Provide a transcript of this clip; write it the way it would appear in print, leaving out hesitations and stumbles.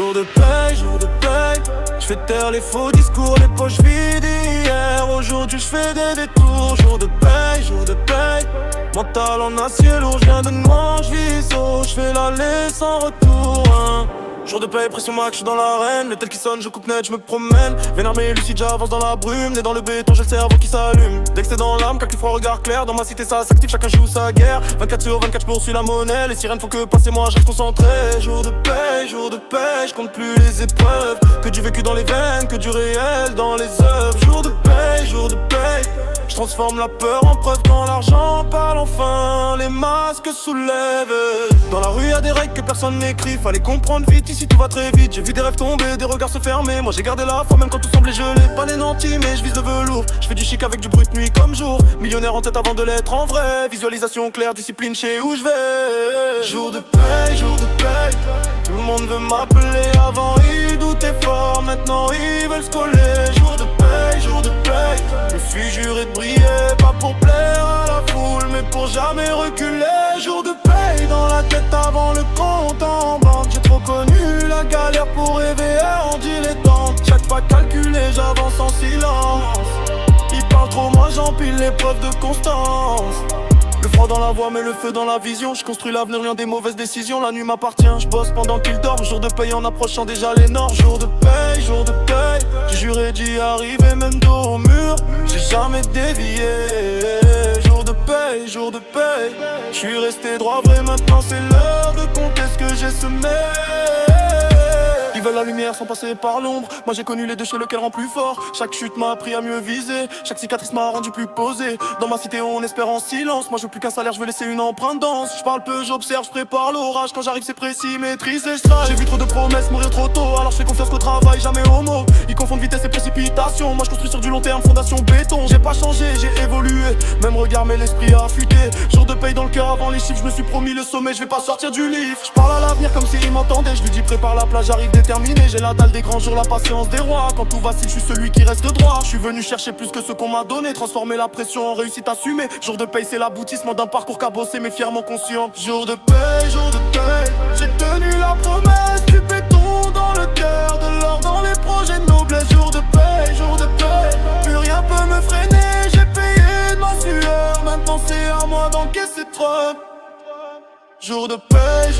Jour de paye, je fais taire les faux discours, les poches vides hier. Aujourd'hui je fais des détours. Jour de paye, mental en acier lourd, je viens de noir, je vis haut, je fais l'aller sans retour, hein. Jour de paye, pression max, je suis dans l'arène. Le tel qui sonne, je coupe net, je me promène. Vénère mais lucide, j'avance dans la brume. Né dans le béton, j'ai le cerveau qui s'allume. Dès que c'est dans l'âme, calcul froid, regard clair. Dans ma cité ça s'active, chacun joue sa guerre. 24/24, je poursuis la monnaie. Les sirènes font que passer, moi je reste concentré. Jour de paye, je compte plus les épreuves. Que du vécu dans les veines, que du réel dans les œuvres. Jour de paye, je transforme la peur en preuve quand l'argent parle enfin. Les masques soulèvent. Dans la rue y'a des règles que personne n'écrit. Fallait comprendre vite, ici tout va très vite. J'ai vu des rêves tomber, des regards se fermer. Moi j'ai gardé la foi même quand tout semblait gelé. Pas les nantis mais je vise le velours. Je fais du chic avec du brut nuit comme jour. Millionnaire en tête avant de l'être en vrai. Visualisation claire, discipline, chez où je vais. Jour de paye, tout le monde veut m'appeler. Avant ils doutaient fort, maintenant ils veulent se coller. Jour de paye, je me suis juré de briller. Pas pour plaire à la foule mais pour jamais reculer. Jour de paye dans la tête avant le compte en banque. J'ai trop connu la galère pour rêver en dilettante. Chaque pas calculé, j'avance en silence. Ils parlent trop, moi j'empile l'épreuve de constance. Le froid dans la voix mais le feu dans la vision. Je construis l'avenir, rien des mauvaises décisions. La nuit m'appartient, je bosse pendant qu'ils dorment. Jour de paye en approchant déjà les normes. Jour de paye, j'ai juré d'y arriver même dos au mur. J'ai jamais dévié. Jour de paye, je suis resté droit vrai. Maintenant c'est l'heure de compter ce que j'ai semé. Ils veulent la lumière sans passer par l'ombre. Moi j'ai connu les deux chez lequel rend plus fort. Chaque chute m'a appris à mieux viser. Chaque cicatrice m'a rendu plus posé. Dans ma cité on espère en silence. Moi je veux plus qu'un salaire, je veux laisser une empreinte dense. Je parle peu, j'observe, je prépare l'orage. Quand j'arrive c'est précis, maîtrisé, je J'ai vu trop de promesses mourir trop tôt. Alors je fais confiance qu'au travail, jamais au mot. Ils confondent vitesse et précipitation. Moi je construis sur du long terme, fondation béton. J'ai pas changé, j'ai évolué. Même regard mais l'esprit a affûté. Jour de paye dans le cœur avant les chiffres. Je me suis promis le sommet, je vais pas sortir du livre. Je parle à l'avenir comme s'il m'entendait. Je lui dis prépare la plage, j'arrive terminé, j'ai la dalle des grands jours, la patience des rois. Quand tout vacille, je suis celui qui reste droit. Je suis venu chercher plus que ce qu'on m'a donné. Transformer la pression en réussite assumée. Jour de paye, c'est l'aboutissement d'un parcours cabossé mais fièrement conscient. Jour de paye, j'ai tenu la promesse. Du béton dans le cœur, de l'or dans les projets de noblesse. Jour de paye, plus rien peut me freiner. J'ai payé de ma sueur, maintenant c'est à moi d'encaisser trop. Jour de paye,